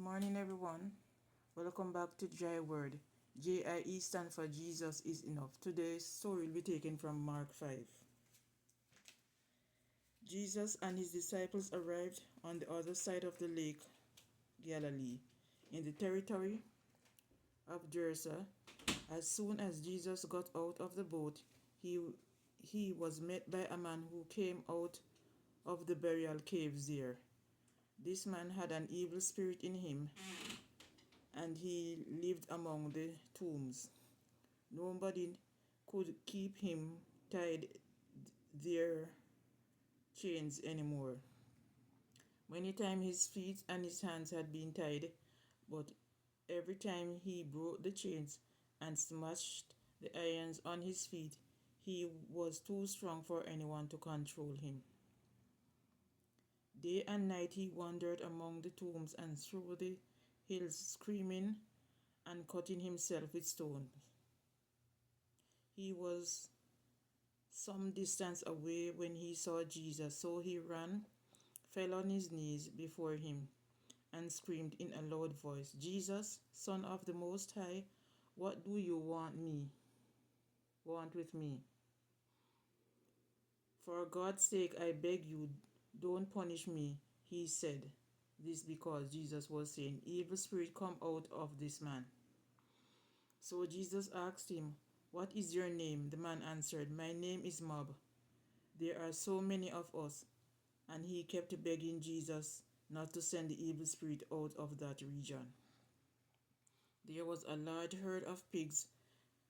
Morning, everyone. Welcome back to JIE Word. JIE stands for Jesus is Enough. Today's story will be taken from Mark 5. Jesus and his disciples arrived on the other side of the lake Galilee, in the territory of Jericho. As soon as Jesus got out of the boat, he was met by a man who came out of the burial caves there. This man had an evil spirit in him, and he lived among the tombs. Nobody could keep him tied their chains anymore. Many times his feet and his hands had been tied, but every time he broke the chains and smashed the irons on his feet, he was too strong for anyone to control him. Day and night he wandered among the tombs and through the hills, screaming and cutting himself with stones. He was some distance away when he saw Jesus, so he ran, fell on his knees before him, and screamed in a loud voice, "Jesus, Son of the Most High, what do you want with me? For God's sake, I beg you, don't punish me." He said this because Jesus was saying, "Evil spirit, come out of this man." So Jesus asked him, "What is your name?" The man answered, "My name is Mob. There are so many of us." And he kept begging Jesus not to send the evil spirit out of that region. There was a large herd of pigs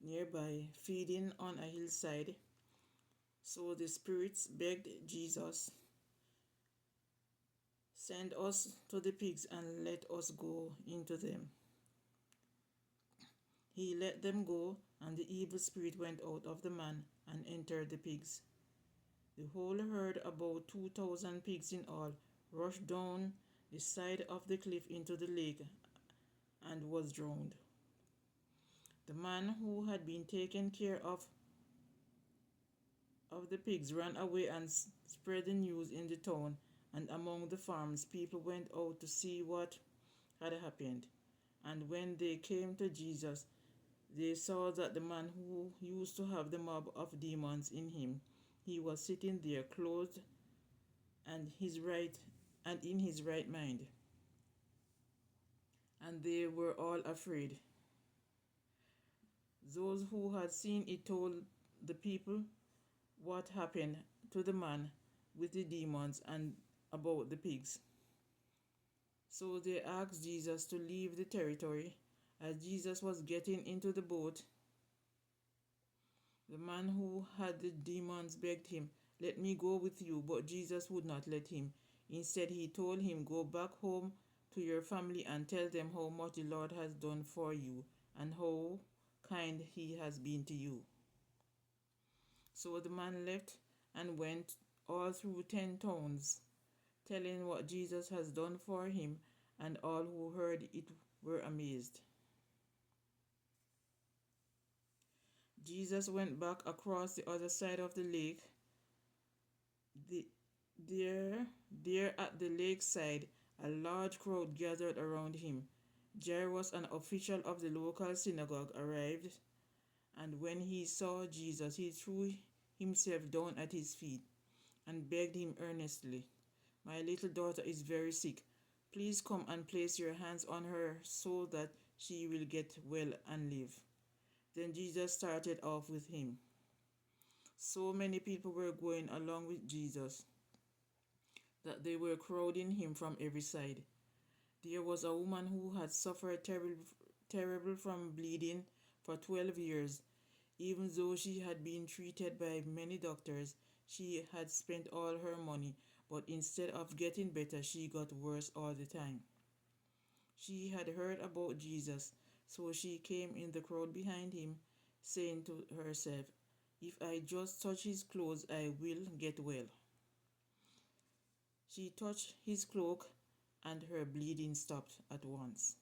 nearby, feeding on a hillside. So the spirits begged Jesus, "Send us to the pigs and let us go into them." He let them go, and the evil spirit went out of the man and entered the pigs. The whole herd, about 2,000 pigs in all, rushed down the side of the cliff into the lake and was drowned. The man who had been taking care of the pigs ran away and spread the news in the town and among the farms. People went out to see what had happened. And when they came to Jesus, they saw that the man who used to have the mob of demons in him, he was sitting there clothed and in his right mind. And they were all afraid. Those who had seen it told the people what happened to the man with the demons and about the pigs. So they asked Jesus to leave the territory. As Jesus was getting into the boat, the man who had the demons begged him, "Let me go with you," but Jesus would not let him. Instead, he told him, "Go back home to your family and tell them how much the Lord has done for you and how kind he has been to you." So the man left and went all through 10 towns, telling what Jesus has done for him, and all who heard it were amazed. Jesus went back across the other side of the lake. There at the lakeside, a large crowd gathered around him. Jairus, an official of the local synagogue, arrived, and when he saw Jesus, he threw himself down at his feet and begged him earnestly, "My little daughter is very sick. Please come and place your hands on her so that she will get well and live." Then Jesus started off with him. So many people were going along with Jesus that they were crowding him from every side. There was a woman who had suffered terrible from bleeding for 12 years. Even though she had been treated by many doctors, she had spent all her money, but instead of getting better, she got worse all the time. She had heard about Jesus, so she came in the crowd behind him, saying to herself, "If I just touch his clothes, I will get well." She touched his cloak, and her bleeding stopped at once,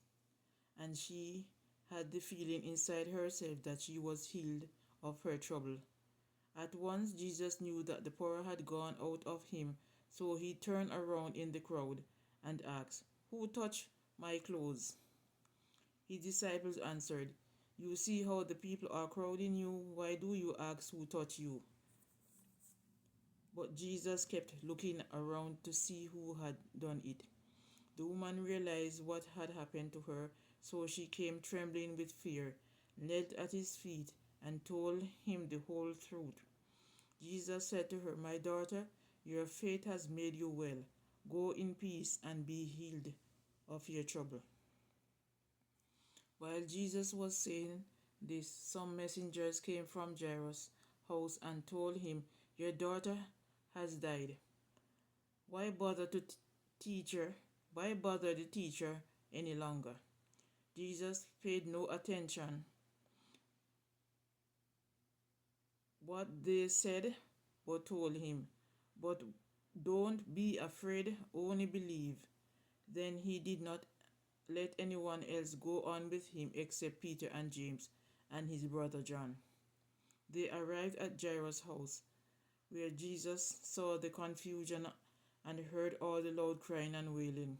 and she had the feeling inside herself that she was healed of her trouble. At once Jesus knew that the power had gone out of him, so he turned around in the crowd and asked, "Who touched my clothes. His disciples answered, You see how the people are crowding you. Why do you ask who taught you? But Jesus kept looking around to see who had done it. The woman realized what had happened to her, so she came trembling with fear, knelt at his feet, and told him the whole truth. Jesus said to her, My daughter, your faith has made you well. Go in peace and be healed of your trouble. While Jesus was saying this, some messengers came from Jairus' house and told him, Your daughter has died. Why bother to teacher? Why bother the teacher any longer? Jesus paid no attention what they said, but told him, But don't be afraid, only believe. Then he did not let anyone else go on with him except Peter and James and his brother John. They arrived at Jairus' house, where Jesus saw the confusion and heard all the loud crying and wailing.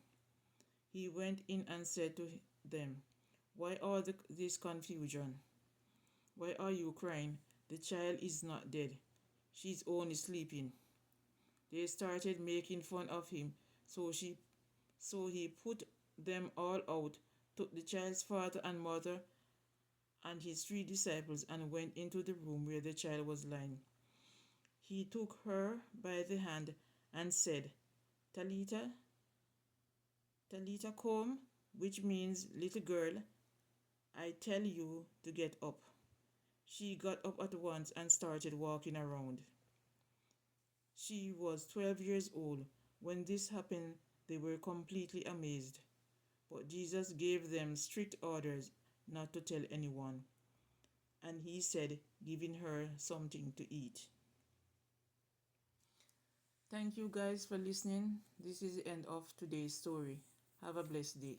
He went in and said to them, Why all this confusion? Why are you crying? The child is not dead. She's only sleeping. They started making fun of him, so he put them all out, took the child's father and mother and his 3 disciples, and went into the room where the child was lying. He took her by the hand and said, Talita, Talita cum, which means, little girl, I tell you to get up. She got up at once and started walking around. She was 12 years old. When this happened, they were completely amazed. But Jesus gave them strict orders not to tell anyone. And he said, giving her something to eat. Thank you guys for listening. This is the end of today's story. Have a blessed day.